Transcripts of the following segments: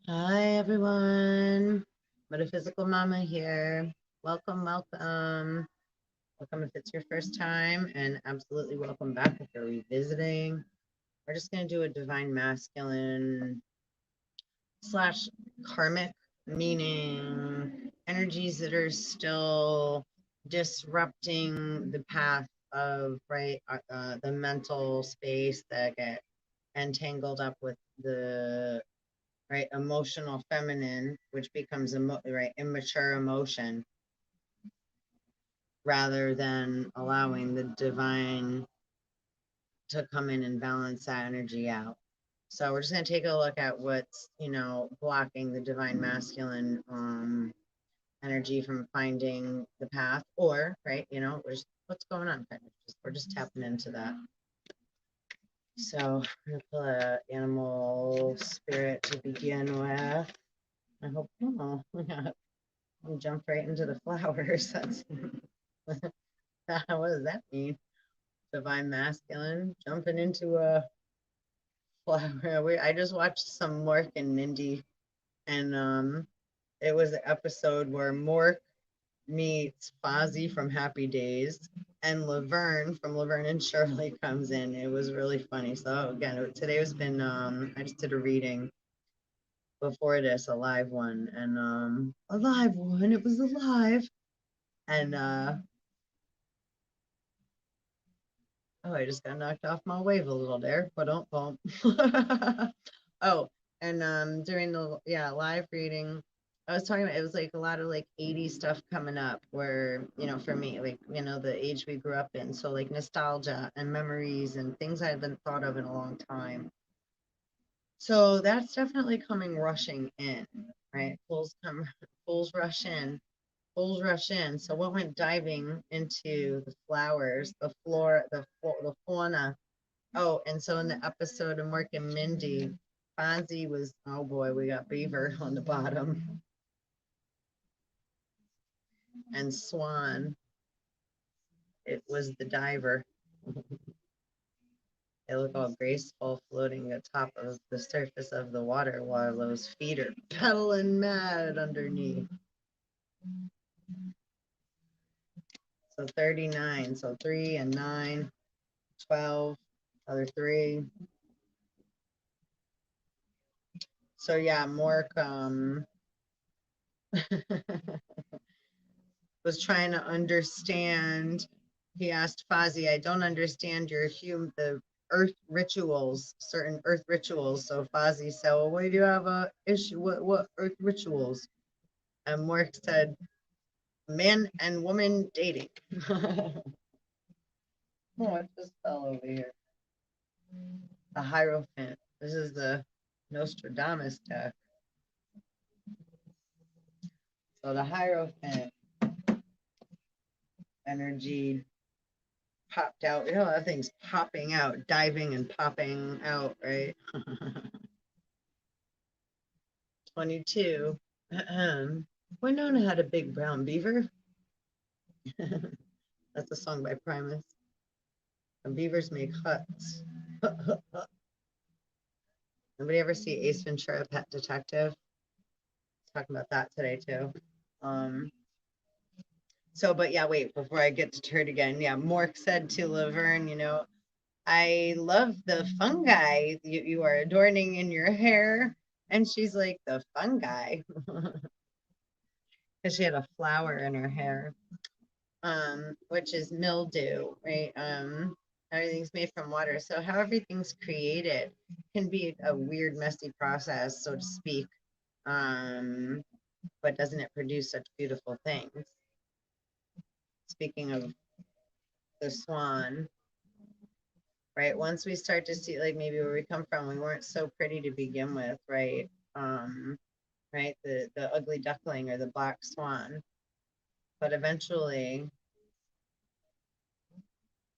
Hi everyone, Metaphysical Mama here. Welcome, welcome. Welcome if it's your first time, and absolutely welcome back if you're revisiting. We're just going to do a divine masculine slash karmic, meaning energies that are still disrupting the path of, right, the mental space that get entangled up with the right emotional feminine, which becomes right immature emotion, rather than allowing the divine to come in and balance that energy out. So we're just going to take a look at what's, blocking the divine masculine energy from finding the path, or right, what's going on, kind of just we're just tapping into that. So I'm gonna pull a animal spirit to begin with. I hope, oh, yeah, we jumped right into the flowers. That's what does that mean? Divine masculine jumping into a flower. I just watched some Mork and Mindy, and it was an episode where Mork meets Fozzie from Happy Days, and Laverne from Laverne and Shirley comes in. It was really funny. So again, today has been I just did a reading before this, a live one, and a live one. It was alive, and oh, I just got knocked off my wave a little there, but don't bump. Oh, and during the live reading, I was talking about it was like a lot of like 80s stuff coming up where, for me, like, the age we grew up in. So like nostalgia and memories and things I hadn't thought of in a long time. So that's definitely coming rushing in, right? Pulls rush in, Bulls rush in. So what went diving into the flowers, the floor, the fauna. Oh, and so in the episode of Mork and Mindy, Fonzie was, oh boy, we got Beaver on the bottom, and Swan, it was the diver. They look all graceful floating atop of the surface of the water while those feet are pedaling mad underneath. So 39, so 3 and 9, 12, other 3. So yeah, Mork was trying to understand. He asked Fozzie, "I don't understand the earth rituals, certain earth rituals." So Fozzie said, "Well, what do you have a issue? What earth rituals?" And Mork said, "Man and woman dating." Oh, it just fell over here. The Hierophant. This is the Nostradamus deck. So the Hierophant energy popped out. That thing's popping out, diving and popping out, right? 22. Winona had a big brown beaver. That's a song by Primus. And beavers make huts. Nobody ever see Ace Ventura: Pet Detective? Talking about that today too. Um, but yeah, wait, before I get deterred again, yeah, Mork said to Laverne, I love the fungi you are adorning in your hair. And she's like, the fungi? Because she had a flower in her hair, which is mildew, right? Everything's made from water. So how everything's created can be a weird, messy process, so to speak. Um, but doesn't it produce such beautiful things? Speaking of the swan, right? Once we start to see like maybe where we come from, we weren't so pretty to begin with, right? Right, the ugly duckling or the black swan, but eventually,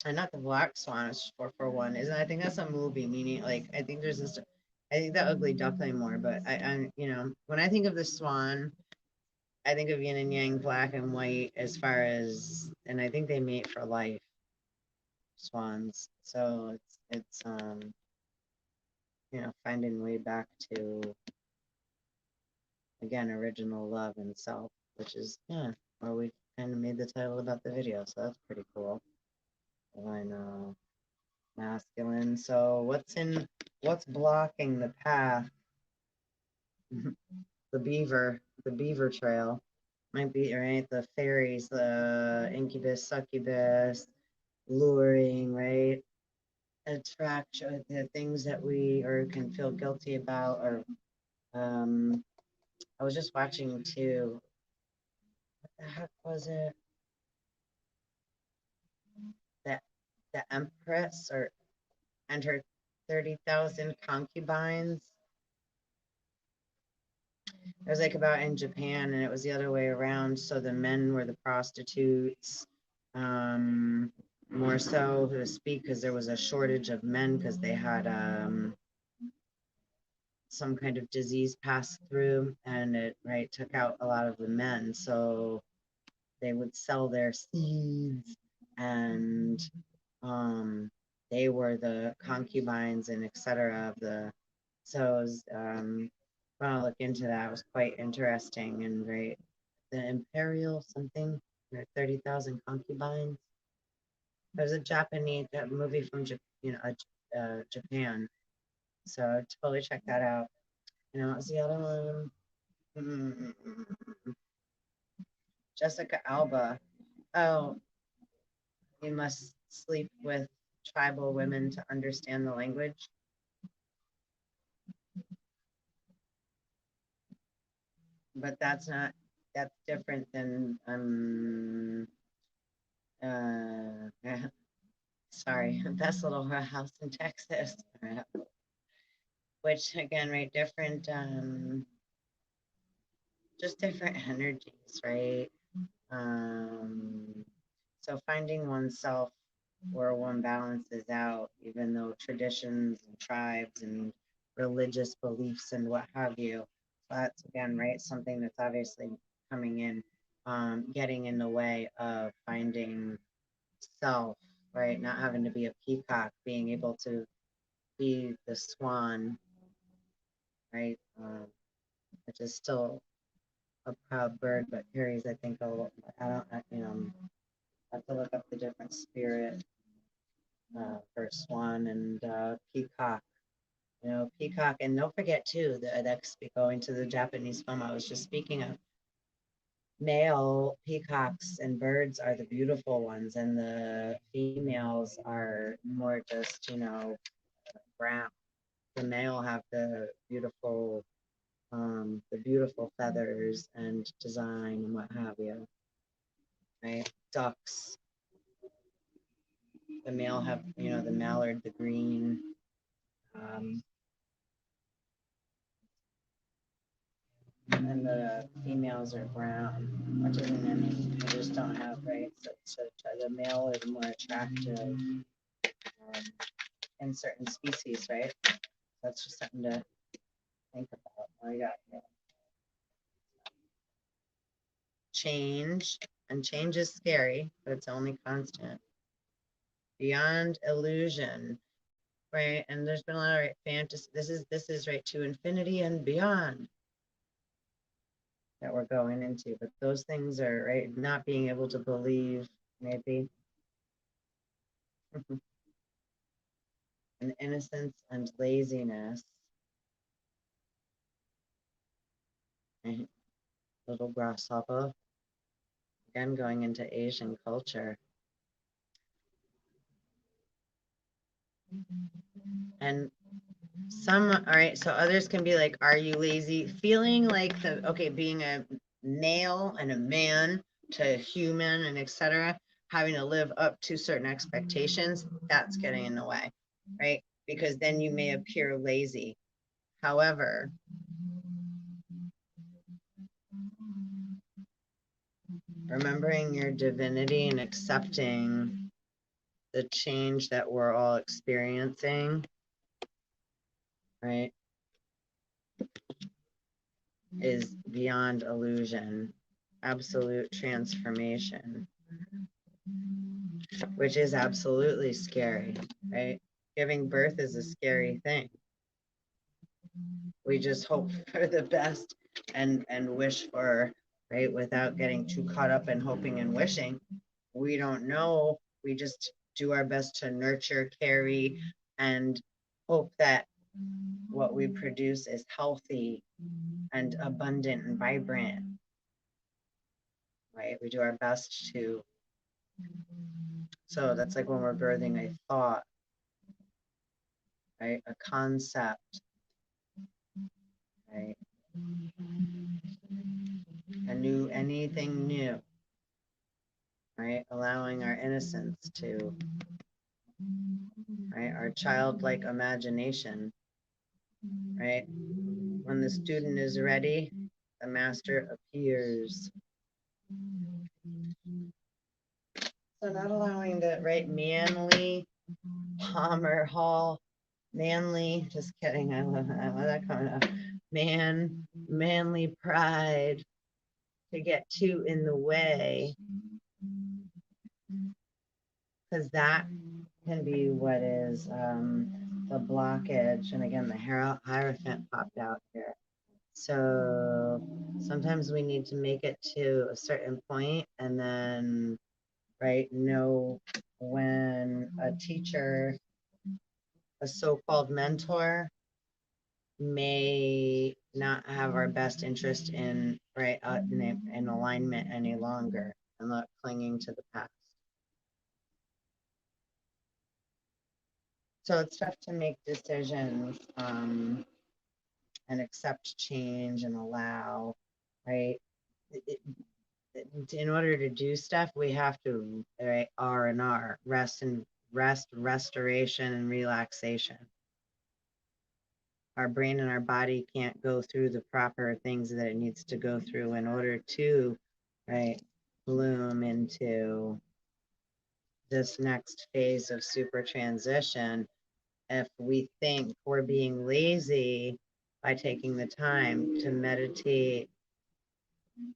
and not the black swan is 441, isn't it? I think that's a movie, meaning like I think there's this. I think the ugly duckling more, but I when I think of the swan, I think of yin and yang, black and white, as far as, and I think they mate for life, swans. So it's you know, finding way back to, again, original love and self, which is, yeah, where we kind of made the title about the video. So that's pretty cool. I know. Masculine. So what's blocking the path? The beaver trail might be, right? The fairies, the incubus, succubus, luring, right? Attraction, the things that we or can feel guilty about, or I was just watching too. What the heck was it? That the Empress or and her 30,000 concubines. It was like about in Japan, and it was the other way around. So the men were the prostitutes, um, more so to speak, because there was a shortage of men because they had some kind of disease passed through, and it right took out a lot of the men. So they would sell their seeds, and they were the concubines and etc. of the. So it was, when I look into that, it was quite interesting and great. The Imperial something, 30,000 concubines. There's a Japanese movie from Japan. So totally check that out. You know, what was the other one? Mm, Jessica Alba. Oh, you must sleep with tribal women to understand the language. But that's different than sorry, Best Little House in Texas. Which again, right, different just different energies, right? Um so finding oneself where one balances out, even though traditions and tribes and religious beliefs and what have you. So that's again, right, something that's obviously coming in, getting in the way of finding self, right? Not having to be a peacock, being able to be the swan, right? Which is still a proud bird, but carries, I think, a little, I don't, I have to look up the different spirit for swan and peacock. You know, peacock, and don't forget too, that's going to the Japanese film I was just speaking of. Male peacocks and birds are the beautiful ones, and the females are more just, brown. The male have the beautiful feathers and design and what have you, right? Ducks, the male have, the mallard, the green, um, and the females are brown, which isn't any, I just don't have, right? So the male is more attractive in certain species, right? That's just something to think about. What I got here. Change, and change is scary, but it's only constant. Beyond illusion, right? And there's been a lot of right, fantasy. This is right to infinity and beyond that we're going into. But those things are right, not being able to believe, maybe, and innocence and laziness. And little grasshopper, again going into Asian culture. And some, all right, so others can be like, are you lazy? Feeling like being a male and a man to human and etc., having to live up to certain expectations, that's getting in the way, right? Because then you may appear lazy. However, remembering your divinity and accepting the change that we're all experiencing, right, is beyond illusion, absolute transformation, which is absolutely scary, right? Giving birth is a scary thing. We just hope for the best and wish for, right, without getting too caught up in hoping and wishing. We don't know. We just do our best to nurture, carry, and hope that what we produce is healthy and abundant and vibrant, right? We do our best to. So that's like when we're birthing a thought, right? A concept, right? Anything new, right? Allowing our innocence to, right? Our childlike imagination, right? When the student is ready, the master appears. So not allowing the, right, manly, Palmer Hall, manly, just kidding, I love that coming up. Manly pride to get too in the way, because that can be what is the blockage. And again, the Hierophant popped out here. So sometimes we need to make it to a certain point and then, right, know when a teacher, a so-called mentor, may not have our best interest in, right, in alignment any longer, and not clinging to the past. So it's tough to make decisions and accept change and allow, right? In order to do stuff, we have to, right, R&R, restoration and relaxation. Our brain and our body can't go through the proper things that it needs to go through in order to, right, bloom into this next phase of super transition if we think we're being lazy by taking the time to meditate,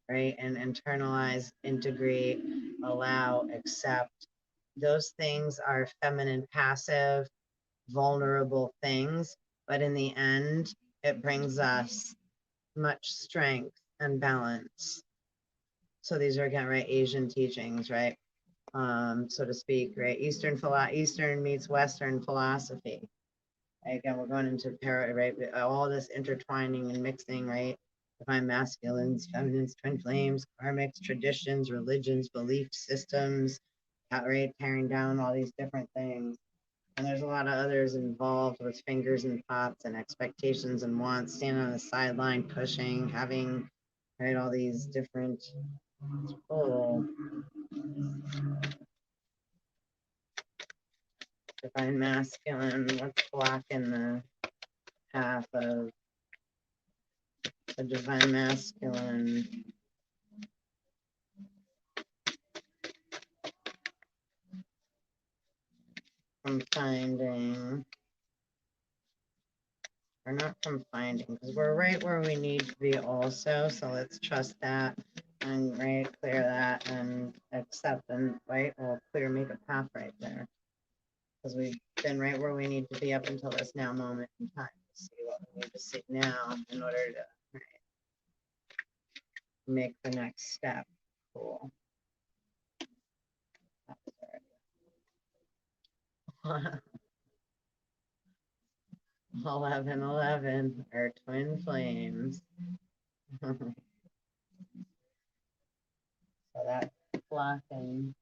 right, and internalize, integrate, allow, accept. Those things are feminine, passive, vulnerable things, but in the end, it brings us much strength and balance. So these are, again, right, Asian teachings, right, so to speak, right, Eastern meets Western philosophy. Again, we're going into right, all this intertwining and mixing, right? Divine masculines, feminines, twin flames, karmics, traditions, religions, belief systems, right? Tearing down all these different things. And there's a lot of others involved with fingers and thoughts and expectations and wants, standing on the sideline, pushing, having, right, all these different, oh, divine masculine, what's blocking the path of the divine masculine? From finding, or not from finding, because we're right where we need to be also. So let's trust that and, right, clear that and accept, and, right, we'll clear, make a path right there, because we've been right where we need to be up until this now moment in time to see what we need to see now in order to, right, make the next step. Cool. 1111 are twin flames. So that's blocking.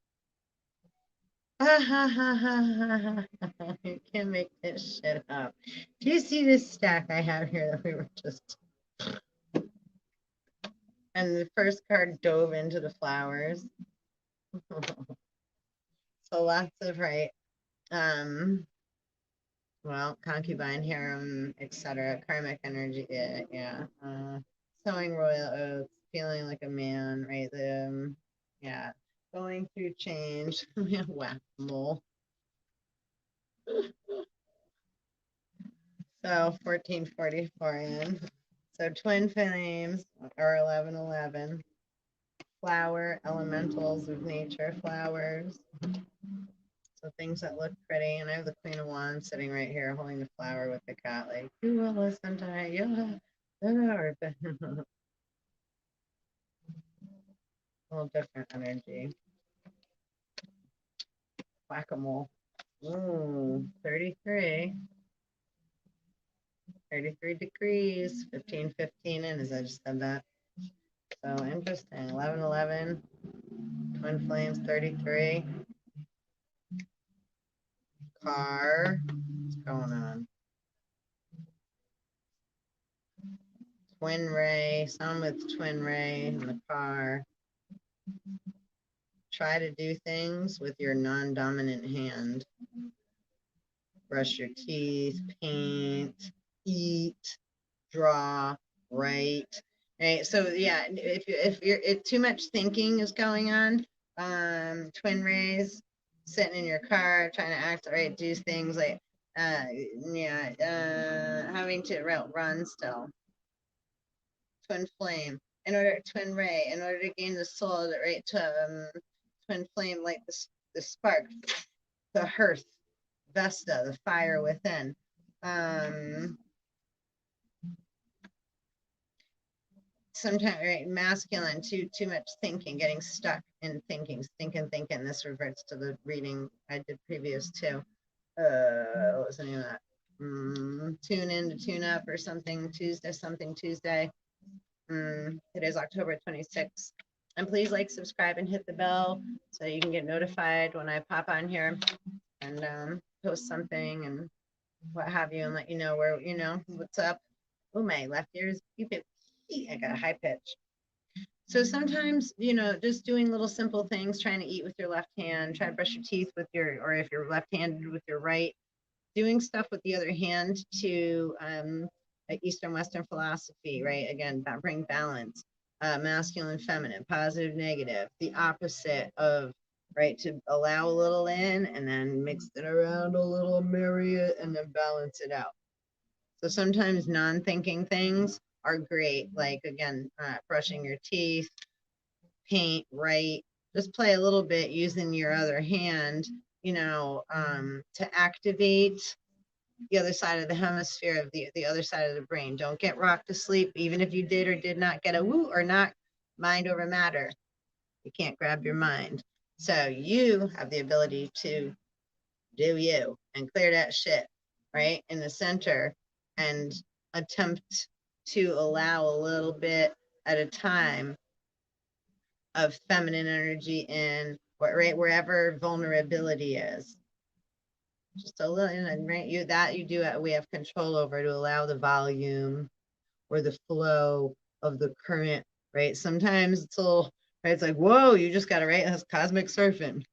You can't make this shit up. Do you see this stack I have here that we were just, and the first card dove into the flowers. So lots of, right, well, concubine, harem, etc. Karmic energy, yeah. Sowing royal oats, feeling like a man, right? Yeah, going through change. Whack-a-mole. So 1444 in. So twin flames are 1111. Flower, elementals of nature, flowers. So things that look pretty, and I have the Queen of Wands sitting right here holding the flower with the cat, like, you will listen to me, yeah. A little different energy. Whack-a-mole. Ooh, 33. 33 degrees, 15:15 in, as I just said that. So interesting. 11:11, twin flames, 33. Car. What's going on? Twin ray, some with twin ray in the car. Try to do things with your non-dominant hand. Brush your teeth, paint, eat, draw, write. Right. So yeah, if too much thinking is going on, twin rays, sitting in your car, trying to act right, do things like having to run still. Twin flame, twin ray, in order to gain the soul, right, to twin flame, like the spark, the hearth, Vesta, the fire within. Sometimes, right, masculine, too much thinking, getting stuck in thinking. This reverts to the reading I did previous to. What was the name of that? Tune in to tune up or something. Tuesday. Today's October 26th. And please like, subscribe, and hit the bell so you can get notified when I pop on here and post something and what have you, and let you know where, what's up. Oh, my left ear is beeping. I got a high pitch. So sometimes, just doing little simple things, trying to eat with your left hand, try to brush your teeth with or if you're left-handed, with your right, doing stuff with the other hand to Eastern Western philosophy, right? Again, bring balance, masculine, feminine, positive, negative, the opposite of, right, to allow a little in and then mix it around a little, marry it, and then balance it out. So sometimes non-thinking things are great, like, again, brushing your teeth, paint, write, just play a little bit using your other hand, to activate the other side of the hemisphere of the other side of the brain. Don't get rocked to sleep, even if you did or did not get a woo or not. Mind over matter. You can't grab your mind. So you have the ability to do you and clear that shit, right, in the center, and attempt to allow a little bit at a time of feminine energy in, right, wherever vulnerability is. Just a little, and right, you do it. We have control over, to allow the volume or the flow of the current, right? Sometimes it's a little, right? It's like, whoa, you just got to, right? That's cosmic surfing,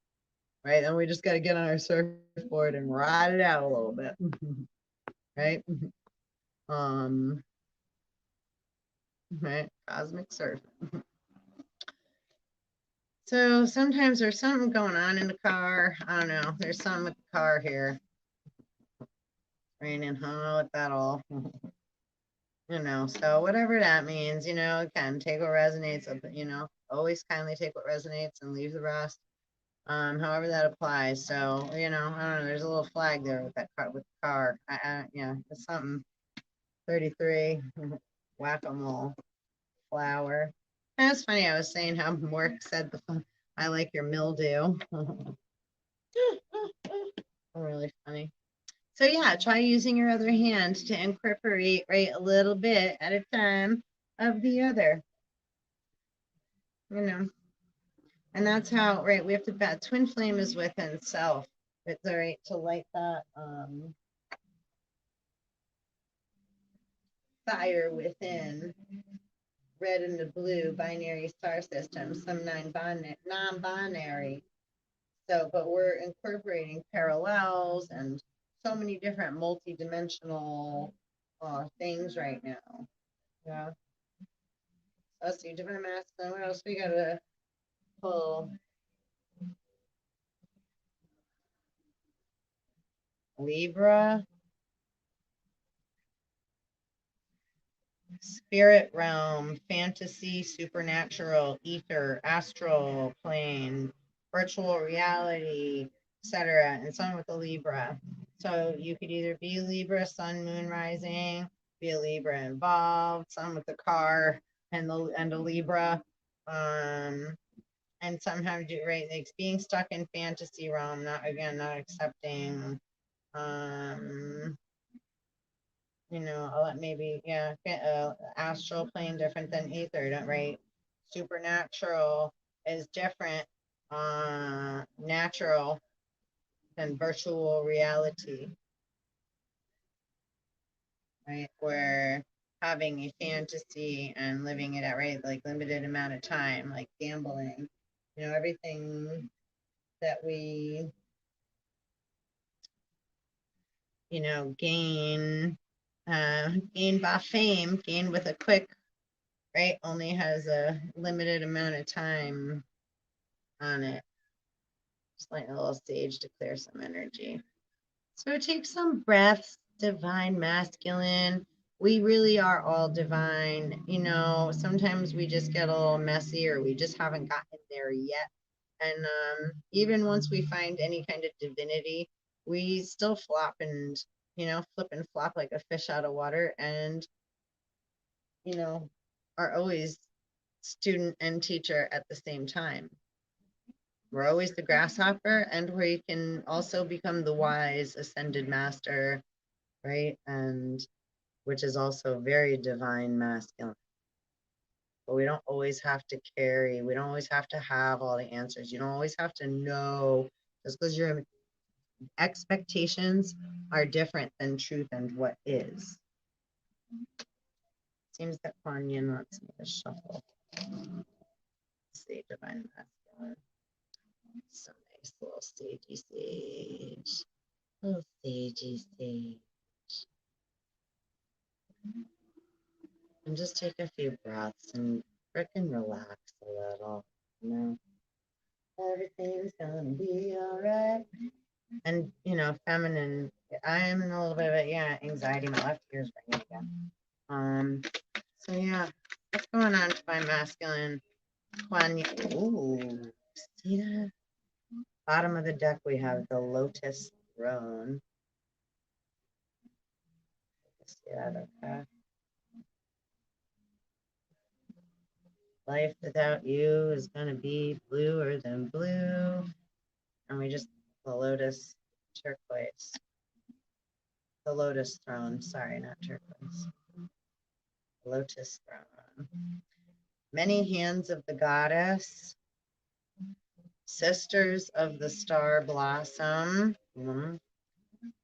right? And we just got to get on our surfboard and ride it out a little bit, right? Right, cosmic surfing. So sometimes there's something going on in the car. I don't know. There's something with the car here. Raining, I don't know what that all. So whatever that means, again, take what resonates, always kindly take what resonates and leave the rest. However that applies. So, I don't know, there's a little flag there with that car, with the car. It's something. 33, whack-a-mole, flower. That's funny. I was saying how Mork said I like your mildew. Really funny. So yeah, try using your other hand to incorporate, right, a little bit at a time of the other, and that's how, right, we have to twin flame is within self. It's all right to light that fire within. Red and the blue binary star system, some non-binary. So, but we're incorporating parallels and so many different multi-dimensional things right now. Yeah. Let's see, different masculine. What else we gotta pull? Libra. Spirit realm, fantasy, supernatural, ether, astral plane, virtual reality, etc. And sun with a Libra. So you could either be Libra, sun, moon, rising, be a Libra involved, sun with the car and a Libra. Um, and somehow do right, like being stuck in fantasy realm, not accepting um maybe astral plane different than ether, don't right? Supernatural is different natural than virtual reality, right? Where having a fantasy and living it at right like limited amount of time, like gambling, everything that we gain by fame, gain with a quick, right, only has a limited amount of time on it. Just like a little sage to clear some energy. So take some breaths, divine masculine. We really are all divine. Sometimes we just get a little messy or we just haven't gotten there yet. And even once we find any kind of divinity, we still flop and, flip and flop like a fish out of water and, you know, are always student and teacher at the same time. We're always the grasshopper, and we can also become the wise ascended master, right? And which is also very divine masculine. But we don't always have to carry, we don't always have to have all the answers. You don't always have to know, just because your expectations are different than truth and what is. Seems that Kuan Yin wants me to shuffle. Say divine masculine. So nice little stagey sage. Little stagey sage. And just take a few breaths and frickin' relax a little. Everything's gonna be alright. And feminine. I'm in a little bit of anxiety. My left ear's ringing again. So yeah, what's going on to my masculine? Ooh, see that? Bottom of the deck, we have the Lotus Throne. See that? Okay. Life without you is gonna be bluer than blue. And we just the Lotus turquoise. The Lotus Throne. Sorry, not turquoise. Lotus Throne. Many hands of the goddess. Sisters of the star blossom.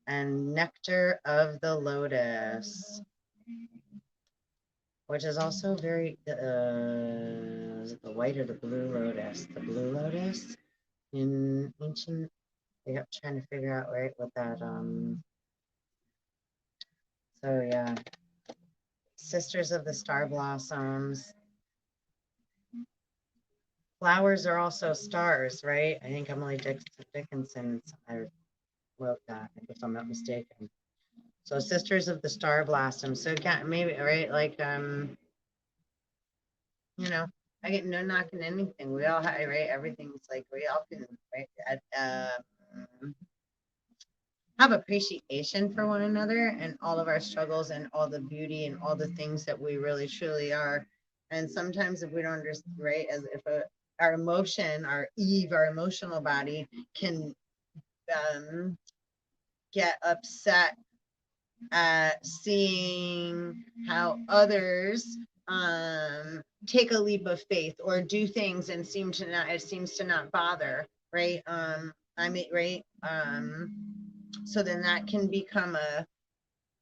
And nectar of the lotus, which is also very is it the white or the blue lotus? The blue lotus in ancient. I kept trying to figure out right what that So yeah, sisters of the star blossoms. Flowers are also stars, right? I think Emily Dickinson. I wrote that, if I'm not mistaken. So sisters of the star blossom. So maybe right, like I get no knocking anything. We all have right. Everything's like we all can right have appreciation for one another and all of our struggles and all the beauty and all the things that we really truly are. And sometimes if we don't understand, right, as if our emotion, our emotional body can get upset at seeing how others take a leap of faith or do things and it seems to not bother, right? Right. So then that can become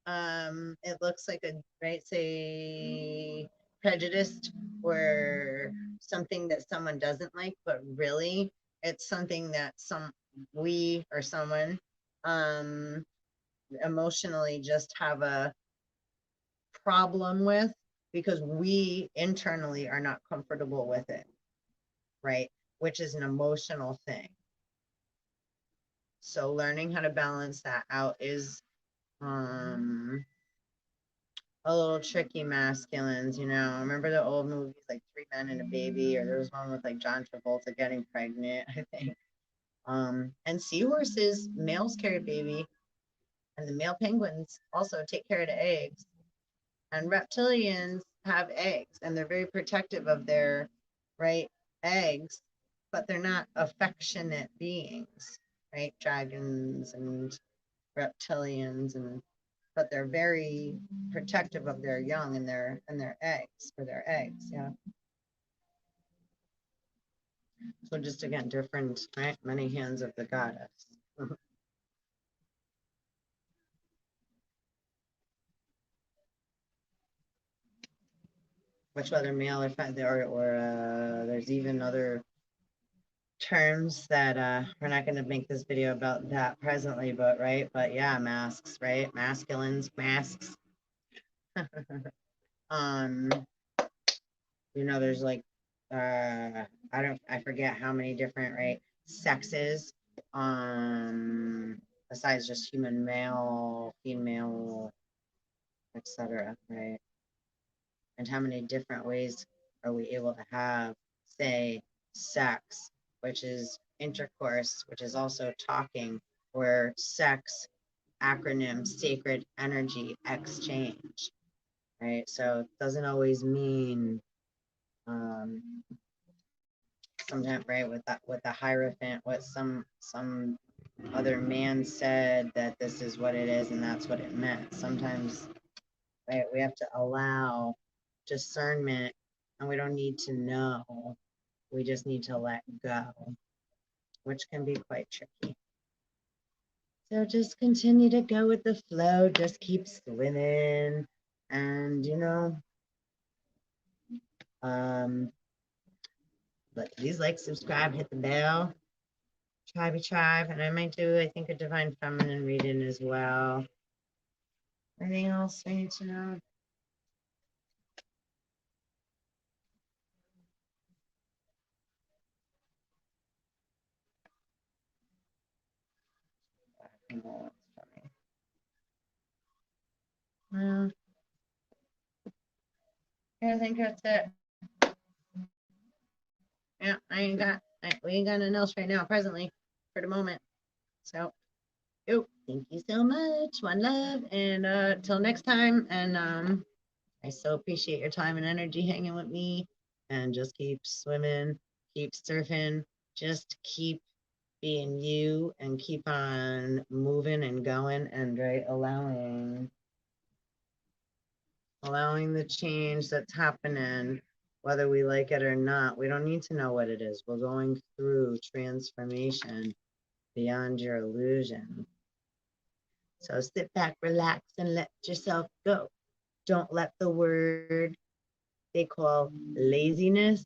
it looks like a right, say prejudiced or something that someone doesn't like, but really it's something that we or someone emotionally just have a problem with because we internally are not comfortable with it, right? Which is an emotional thing. So learning how to balance that out is a little tricky, masculines. Remember the old movies like Three Men and a Baby, or there was one with like John Travolta getting pregnant, I think. And seahorses, males carry baby, and the male penguins also take care of the eggs. And reptilians have eggs, and they're very protective of their right eggs, but they're not affectionate beings, right? Dragons and reptilians, and but they're very protective of their young and their eggs for their eggs. Yeah. So just again, different, right? Many hands of the goddess. Which whether male or there's even other terms that we're not going to make this video about that presently, but right, but yeah, masks, right? Masculines, masks. um, there's like I forget how many different right sexes besides just human male, female, etc. Right? And how many different ways are we able to have, say, sex, which is intercourse, which is also talking, where sex acronym sacred energy exchange, right? So it doesn't always mean sometimes, right, with the hierophant, what some other man said that this is what it is and that's what it meant. Sometimes, right, we have to allow discernment, and we don't need to know. We just need to let go, which can be quite tricky. So just continue to go with the flow, just keep swimming, and but please like, subscribe, hit the bell, tribe, and I might do, I think, a divine feminine reading as well. Anything else I need to know? Well, I think that's it. Yeah, we ain't got nothing else right now, presently, for the moment. So, thank you so much. One love, and till next time. And I so appreciate your time and energy hanging with me. And just keep swimming, keep surfing, just keep being you, and keep on moving and going, and right, allowing the change that's happening, whether we like it or not. We don't need to know what it is. We're going through transformation beyond your illusion. So sit back, relax, and let yourself go. Don't let the word they call laziness.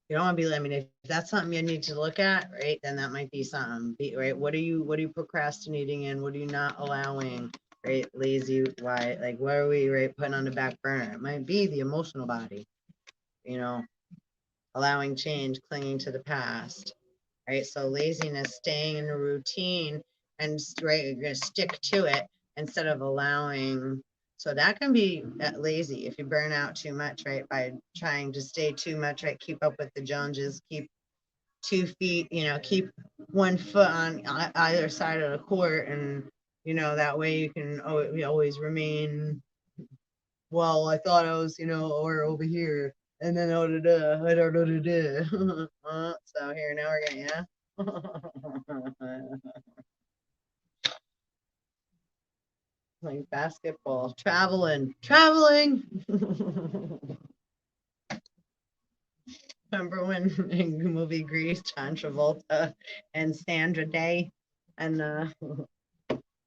You don't want to be, I mean, if that's something you need to look at, right, then that might be something, right? What are you procrastinating in? What are you not allowing, right? Lazy, why, like, what are we, right, putting on the back burner? It might be the emotional body, allowing change, clinging to the past, right? So laziness, staying in a routine, and right, you're going to stick to it instead of allowing. So that can be lazy if you burn out too much, right? By trying to stay too much, right? Keep up with the Joneses, keep 2 feet, keep one foot on either side of the court, and that way you can always remain. Well, I thought I was, or over here, and then I don't know. So here now we're getting, yeah. Like basketball, traveling. Remember when in the movie Grease, John Travolta and Sandra Day, and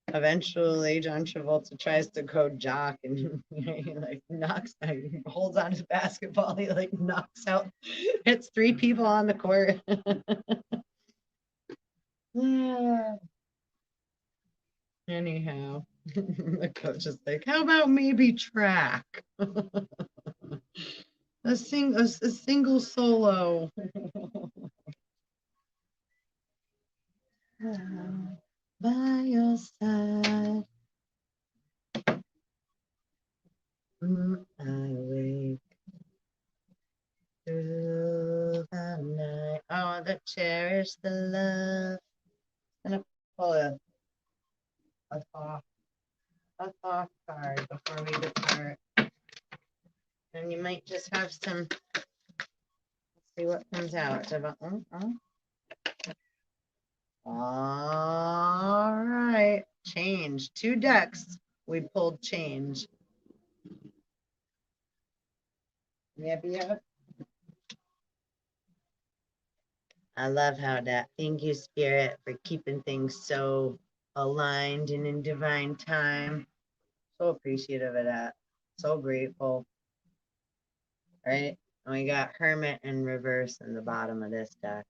eventually John Travolta tries to go jock, and he like he holds on his basketball, he like knocks out, hits 3 people on the court. Anyhow, the coach is like, "How about maybe track? a single solo." By your side, I wake through the night. Oh, the cherish Where's the love? I'm gonna pull a thought card before we depart. And you might just have some, let's see what comes out. All right, change. 2 decks. We pulled change. Yep. I love how that. Thank you, Spirit, for keeping things so aligned and in divine time. So appreciative of that. So grateful. Right? And we got Hermit in reverse in the bottom of this deck.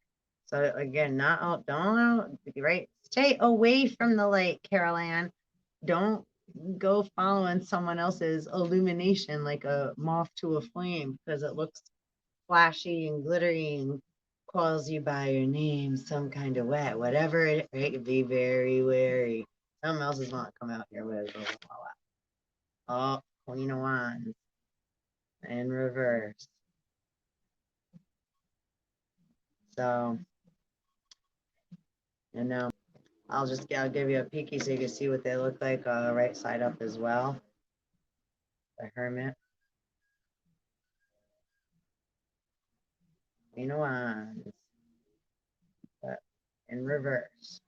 So again, not out, don't, right? Stay away from the light, Carol Ann. Don't go following someone else's illumination like a moth to a flame because it looks flashy and glittery and calls you by your name some kind of way. Whatever it, right? Be very wary. Someone else is not come out here with oh, Queen of Wands in reverse. So, I'll give you a peeky so you can see what they look like right side up as well. The Hermit. Queen of Wands. But in reverse.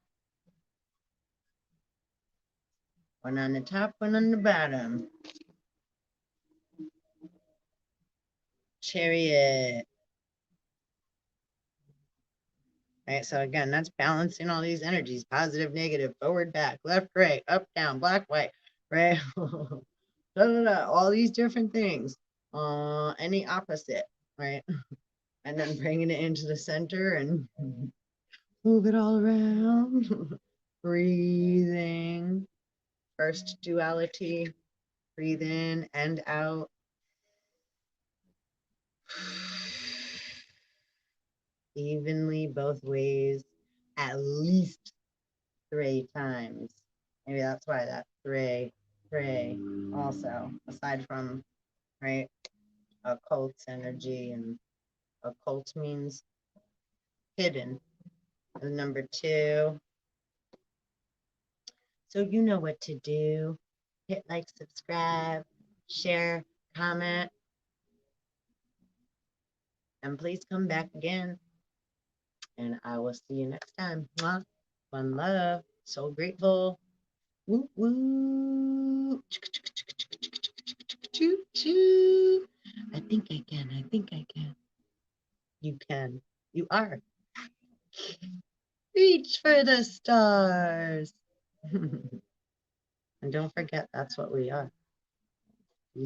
One on the top, one on the bottom. Chariot. Right, so again, that's balancing all these energies, positive, negative, forward, back, left, right, up, down, black, white, right? All these different things. Any opposite, right? And then bringing it into the center and move it all around. Breathing. First duality. Breathe in and out. Evenly both ways, at least 3 times. Maybe that's why that three also, aside from, right, occult energy, and occult means hidden. And number 2. So you know what to do. Hit like, subscribe, share, comment, and please come back again. And I will see you next time. Mwah. One love. So grateful. Woo woo. Choo choo. I think I can. You can. You are. Reach for the stars. And don't forget, that's what we are.